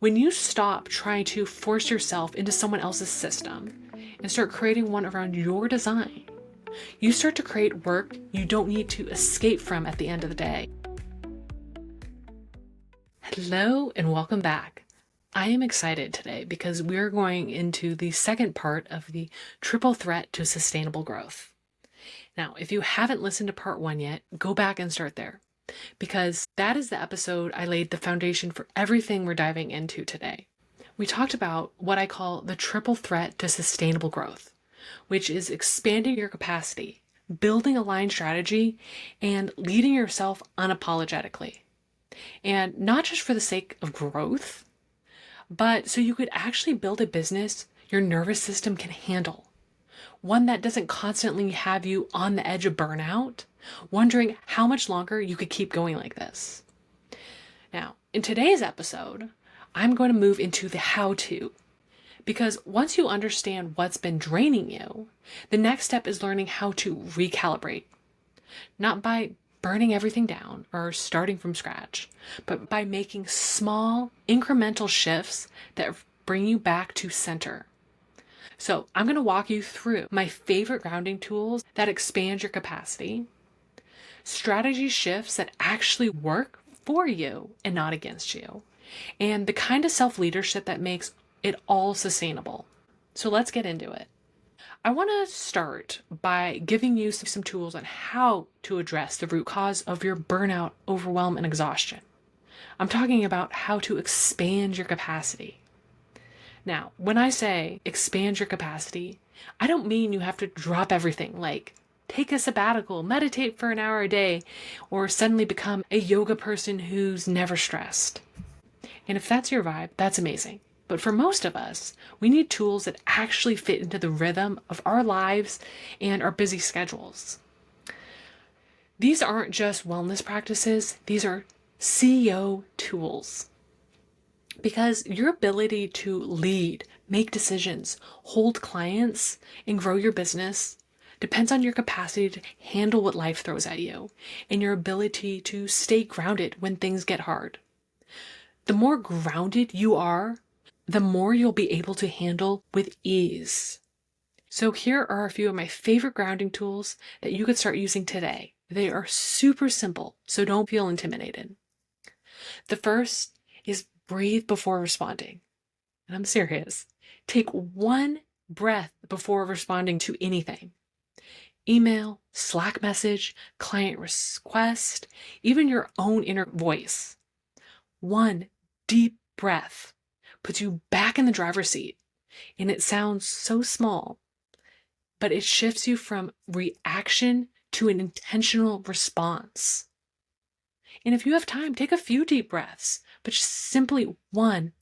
When you stop trying to force yourself into someone else's system and start creating one around your design, you start to create work you don't need to escape from at the end of the day. Hello and welcome back. I am excited today because we're going into the second part of the triple threat to sustainable growth. Now, if you haven't listened to part one yet, go back and start there, because that is the episode I laid the foundation for everything we're diving into today. We talked about what I call the triple threat to sustainable growth, which is expanding your capacity, building a line strategy, and leading yourself unapologetically. And not just for the sake of growth, but so you could actually build a business your nervous system can handle. One that doesn't constantly have you on the edge of burnout, wondering how much longer you could keep going like this. Now, in today's episode, I'm going to move into the how-to, because once you understand what's been draining you, the next step is learning how to recalibrate. Not by burning everything down or starting from scratch, but by making small, incremental shifts that bring you back to center. So I'm going to walk you through my favorite grounding tools that expand your capacity, strategy shifts that actually work for you and not against you, and the kind of self-leadership that makes it all sustainable. So let's get into it. I want to start by giving you some tools on how to address the root cause of your burnout, overwhelm, and exhaustion. I'm talking about how to expand your capacity. Now, when I say expand your capacity, I don't mean you have to drop everything, like take a sabbatical, meditate for an hour a day, or suddenly become a yoga person who's never stressed. And if that's your vibe, that's amazing. But for most of us, we need tools that actually fit into the rhythm of our lives and our busy schedules. These aren't just wellness practices, these are CEO tools. Because your ability to lead, make decisions, hold clients, and grow your business depends on your capacity to handle what life throws at you and your ability to stay grounded when things get hard. The more grounded you are, the more you'll be able to handle with ease. So here are a few of my favorite grounding tools that you could start using today. They are super simple, so don't feel intimidated. The first is breathe before responding. And I'm serious. Take one breath before responding to anything. Email, Slack message, client request, even your own inner voice. One deep breath puts you back in the driver's seat. And it sounds so small, but it shifts you from reaction to an intentional response. And if you have time, take a few deep breaths, but just simply one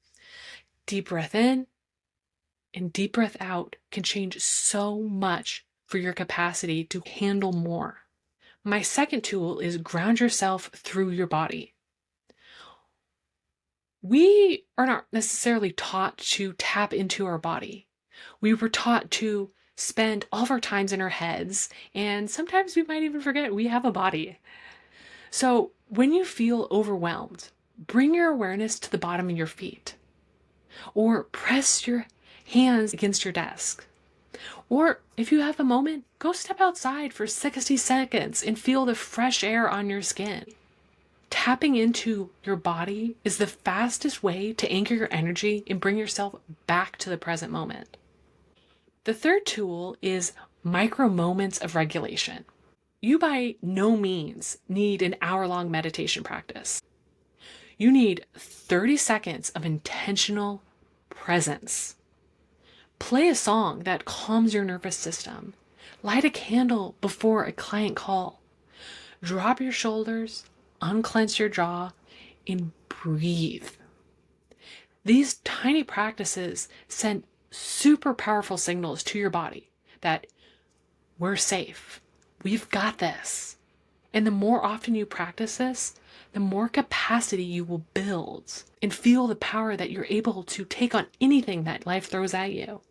deep breath in and deep breath out can change so much for your capacity to handle more. My second tool is ground yourself through your body. We are not necessarily taught to tap into our body. We were taught to spend all of our times in our heads, and sometimes we might even forget we have a body. So when you feel overwhelmed, bring your awareness to the bottom of your feet, or press your hands against your desk. Or if you have a moment, go step outside for 60 seconds and feel the fresh air on your skin. Tapping into your body is the fastest way to anchor your energy and bring yourself back to the present moment. The third tool is micro moments of regulation. You by no means need an hour-long meditation practice. You need 30 seconds of intentional presence. Play a song that calms your nervous system. Light a candle before a client call. Drop your shoulders, unclench your jaw, and breathe. These tiny practices send super powerful signals to your body that we're safe. We've got this. And the more often you practice this, the more capacity you will build and feel the power that you're able to take on anything that life throws at you.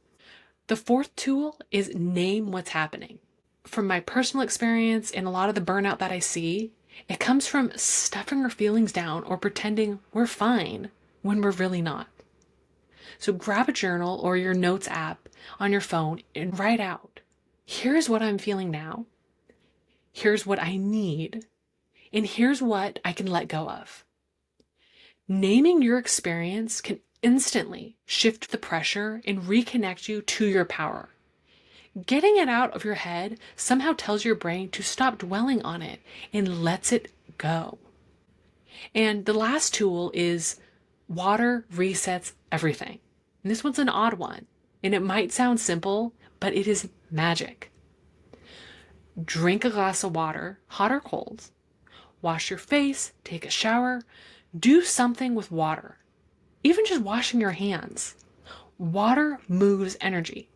The fourth tool is name what's happening. From my personal experience and a lot of the burnout that I see, it comes from stuffing our feelings down or pretending we're fine when we're really not. So grab a journal or your notes app on your phone and write out, here's what I'm feeling now. Here's what I need. And here's what I can let go of. Naming your experience can instantly shift the pressure and reconnect you to your power. Getting it out of your head somehow tells your brain to stop dwelling on it and lets it go. And the last tool is water resets everything. And this one's an odd one, and it might sound simple, but it is magic. Drink a glass of water, hot or cold. Wash your face, take a shower, do something with water. Even just washing your hands. Water moves energy,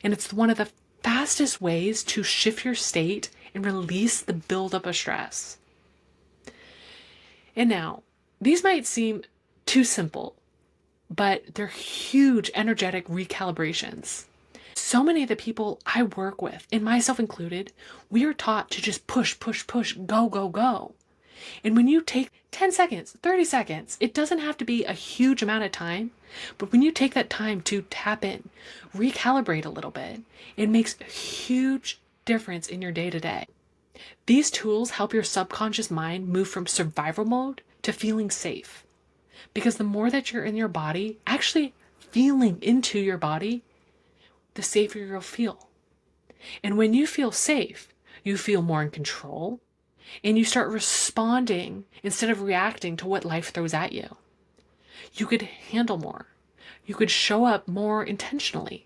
and it's one of the fastest ways to shift your state and release the buildup of stress. And now, these might seem too simple, but they're huge energetic recalibrations. So many of the people I work with, and myself included, we are taught to just push, push, push, go, go, go. And when you take 10 seconds, 30 seconds, it doesn't have to be a huge amount of time, but when you take that time to tap in, recalibrate a little bit, it makes a huge difference in your day-to-day. These tools help your subconscious mind move from survival mode to feeling safe. Because the more that you're in your body, actually feeling into your body, the safer you'll feel. And when you feel safe, you feel more in control, and you start responding instead of reacting to what life throws at you. You could handle more. You could show up more intentionally.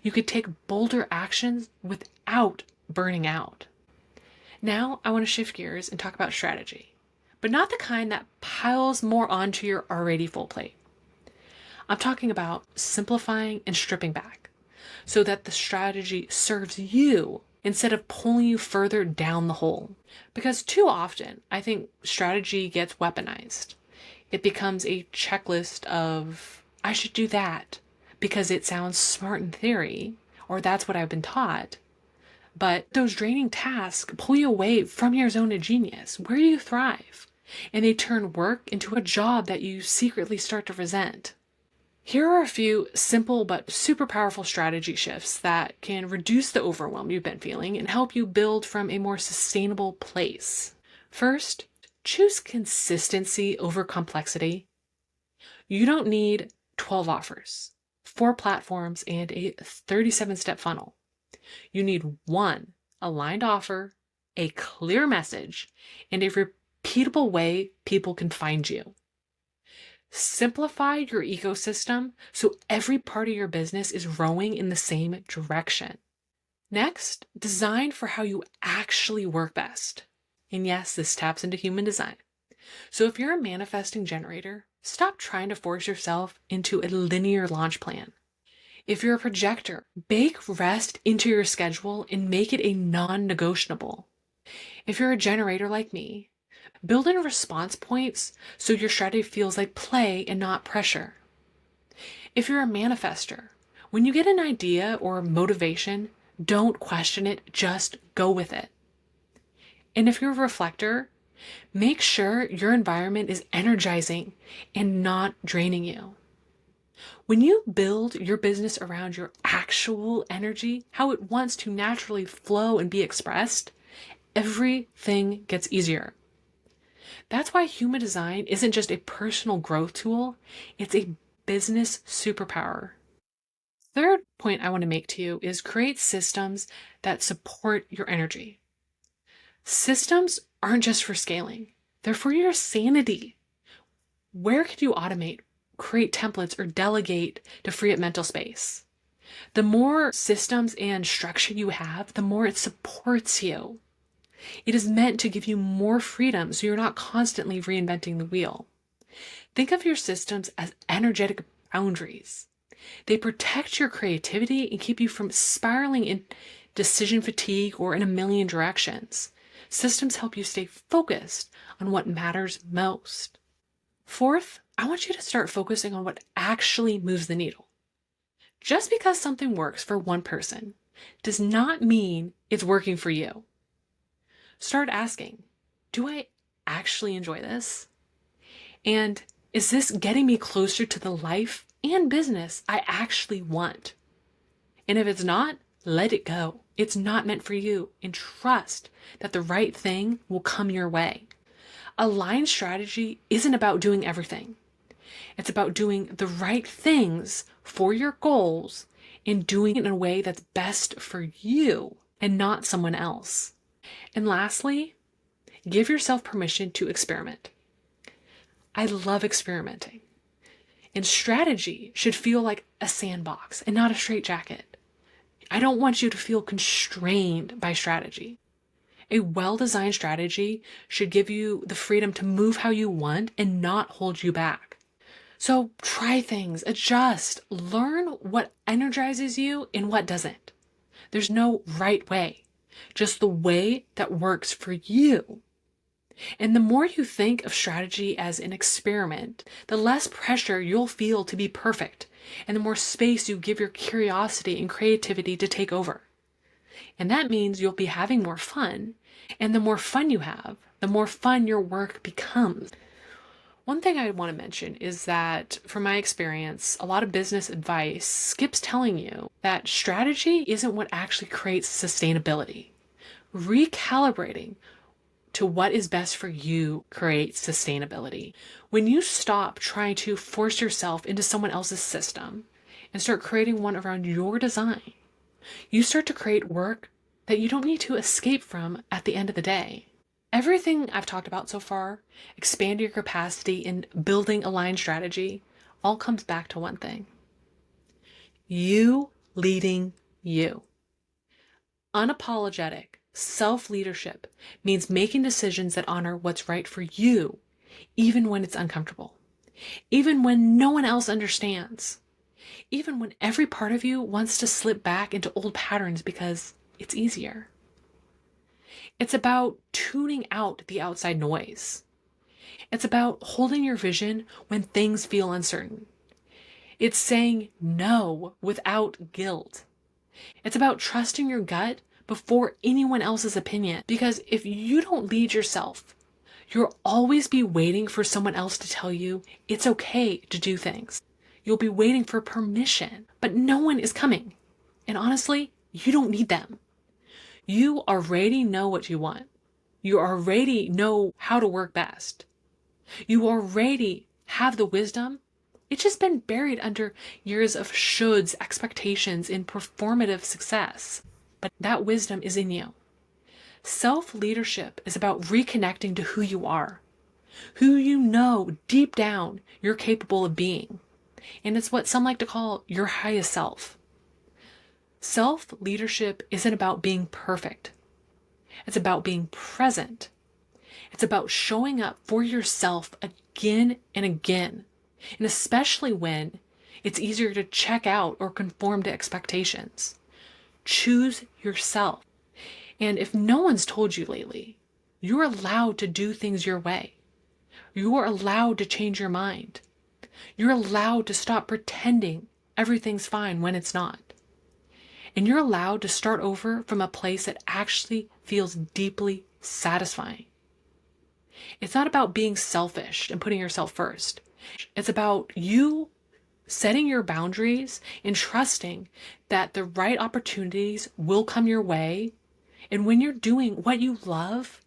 You could take bolder actions without burning out. Now I want to shift gears and talk about strategy, but not the kind that piles more onto your already full plate. I'm talking about simplifying and stripping back so that the strategy serves you instead of pulling you further down the hole. Because too often, I think strategy gets weaponized. It becomes a checklist of, I should do that because it sounds smart in theory, or that's what I've been taught. But those draining tasks pull you away from your zone of genius, where you thrive, and they turn work into a job that you secretly start to resent. Here are a few simple but super powerful strategy shifts that can reduce the overwhelm you've been feeling and help you build from a more sustainable place. First, choose consistency over complexity. You don't need 12 offers, 4 platforms, and a 37-step funnel. You need one aligned offer, a clear message, and a repeatable way people can find you. Simplify your ecosystem so every part of your business is rowing in the same direction. Next, design for how you actually work best. And yes, this taps into human design. So if you're a manifesting generator, stop trying to force yourself into a linear launch plan. If you're a projector, bake rest into your schedule and make it a non-negotiable. If you're a generator like me, build in response points so your strategy feels like play and not pressure. If you're a manifester, when you get an idea or motivation, don't question it, just go with it. And if you're a reflector, make sure your environment is energizing and not draining you. When you build your business around your actual energy, how it wants to naturally flow and be expressed, everything gets easier. That's why human design isn't just a personal growth tool, it's a business superpower. Third point I want to make to you is create systems that support your energy. Systems aren't just for scaling, they're for your sanity. Where could you automate, create templates, or delegate to free up mental space? The more systems and structure you have, the more it supports you. It is meant to give you more freedom so you're not constantly reinventing the wheel. Think of your systems as energetic boundaries. They protect your creativity and keep you from spiraling in decision fatigue or in a million directions. Systems help you stay focused on what matters most. Fourth, I want you to start focusing on what actually moves the needle. Just because something works for one person does not mean it's working for you. Start asking, do I actually enjoy this? And Is this getting me closer to the life and business I actually want? And if it's not, let it go. It's not meant for you, and trust that the right thing will come your way. Aligned strategy isn't about doing everything. It's about doing the right things for your goals and doing it in a way that's best for you and not someone else. And lastly, give yourself permission to experiment. I love experimenting. And strategy should feel like a sandbox and not a straitjacket. I don't want you to feel constrained by strategy. A well-designed strategy should give you the freedom to move how you want and not hold you back. So try things, adjust, learn what energizes you and what doesn't. There's no right way, just the way that works for you. And the more you think of strategy as an experiment, the less pressure you'll feel to be perfect, and the more space you give your curiosity and creativity to take over. And that means you'll be having more fun, and the more fun you have, the more fun your work becomes. One thing I want to mention is that, from my experience, a lot of business advice skips telling you that strategy isn't what actually creates sustainability. Recalibrating to what is best for you creates sustainability. When you stop trying to force yourself into someone else's system and start creating one around your design, you start to create work that you don't need to escape from at the end of the day. Everything I've talked about so far, expanding your capacity and building aligned strategy, all comes back to one thing. You leading you. Unapologetic self-leadership means making decisions that honor what's right for you, even when it's uncomfortable, even when no one else understands, even when every part of you wants to slip back into old patterns because it's easier. It's about tuning out the outside noise. It's about holding your vision when things feel uncertain. It's saying no without guilt. It's about trusting your gut before anyone else's opinion. Because if you don't lead yourself, you'll always be waiting for someone else to tell you it's okay to do things. You'll be waiting for permission, but no one is coming. And honestly, you don't need them. You already know what you want. You already know how to work best. You already have the wisdom. It's just been buried under years of shoulds, expectations, and performative success. But that wisdom is in you. Self-leadership is about reconnecting to who you are, who you know deep down you're capable of being. And it's what some like to call your highest self. Self-leadership isn't about being perfect. It's about being present. It's about showing up for yourself again and again, and especially when it's easier to check out or conform to expectations. Choose yourself. And if no one's told you lately, you're allowed to do things your way. You're allowed to change your mind. You're allowed to stop pretending everything's fine when it's not. And you're allowed to start over from a place that actually feels deeply satisfying. It's not about being selfish and putting yourself first. It's about you setting your boundaries and trusting that the right opportunities will come your way. And when you're doing what you love,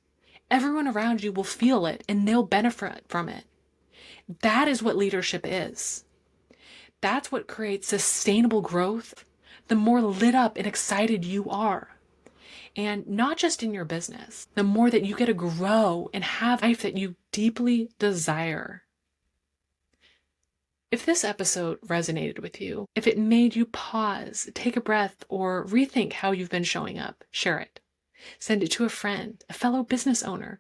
everyone around you will feel it and they'll benefit from it. That is what leadership is. That's what creates sustainable growth, the more lit up and excited you are. And not just in your business, the more that you get to grow and have a life that you deeply desire. If this episode resonated with you, if it made you pause, take a breath, or rethink how you've been showing up, share it. Send it to a friend, a fellow business owner,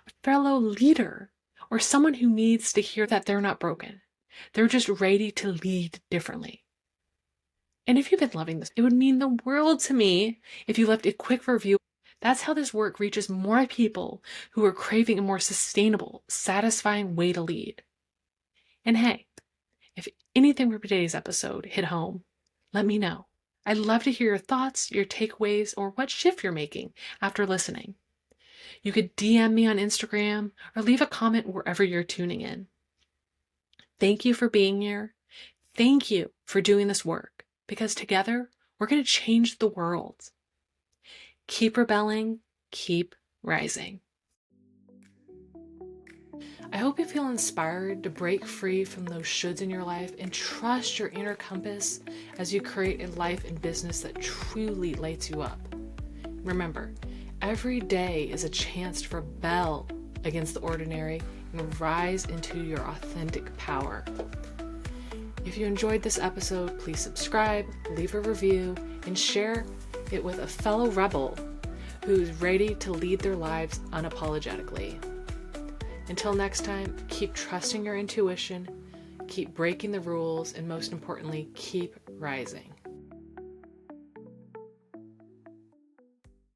a fellow leader, or someone who needs to hear that they're not broken. They're just ready to lead differently. And if you've been loving this, it would mean the world to me if you left a quick review. That's how this work reaches more people who are craving a more sustainable, satisfying way to lead. And hey, if anything from today's episode hit home, let me know. I'd love to hear your thoughts, your takeaways, or what shift you're making after listening. You could DM me on Instagram or leave a comment wherever you're tuning in. Thank you for being here. Thank you for doing this work, because together we're going to change the world. Keep rebelling, keep rising. I hope you feel inspired to break free from those shoulds in your life and trust your inner compass as you create a life and business that truly lights you up. Remember, every day is a chance to rebel against the ordinary and rise into your authentic power. If you enjoyed this episode, please subscribe, leave a review, and share it with a fellow rebel who's ready to lead their lives unapologetically. Until next time, keep trusting your intuition, keep breaking the rules, and most importantly, keep rising.